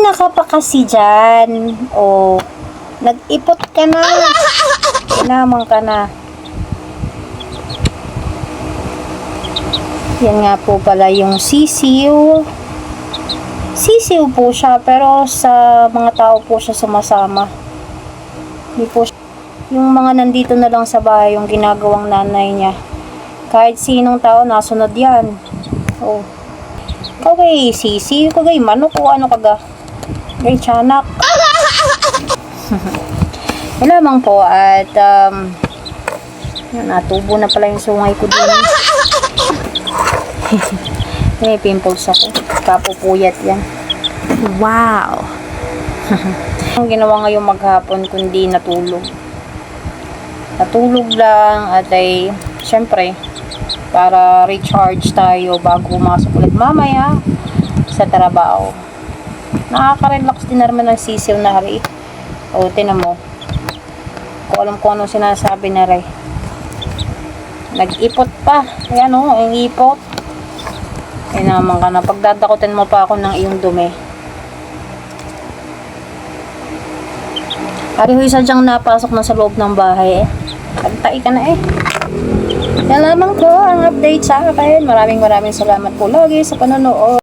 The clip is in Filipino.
Muna ka pa kasi dyan. O, nag-ipot ka na. Kinamang ka na. Yan nga po pala yung sisiw. Sisiw po siya, pero sa mga tao po siya sumasama. Hindi po siya. Yung mga nandito na lang sa bahay, yung ginagawang nanay niya. Kahit sinong tao, nasunod yan. Oh. Kagay sisiw, kagay manok, o ano kaga. Kagay tiyanak. Yan lamang po, at natubo na pala yung sungay ko dun. May pimples ako. Kapupuyat yan. Wow! Ang ginawa ngayong maghapon kundi natulog. Natulog lang at ay syempre para recharge tayo bago pumasok ulit mamaya sa trabaho. Nakaka-relax din naman ng sisiw na hari. O, tinan mo. Kung alam ko anong sinasabi na rin. Nag-ipot pa. Ayan o, ang ipot. Kaya naman ka na. Pagdadakutin mo pa ako ng iyong dumi. Hari huy sadyang napasok na sa loob ng bahay eh. Nagtay ka na eh. Yan lamang po ang update sa akin. Maraming salamat po lagi sa panonood.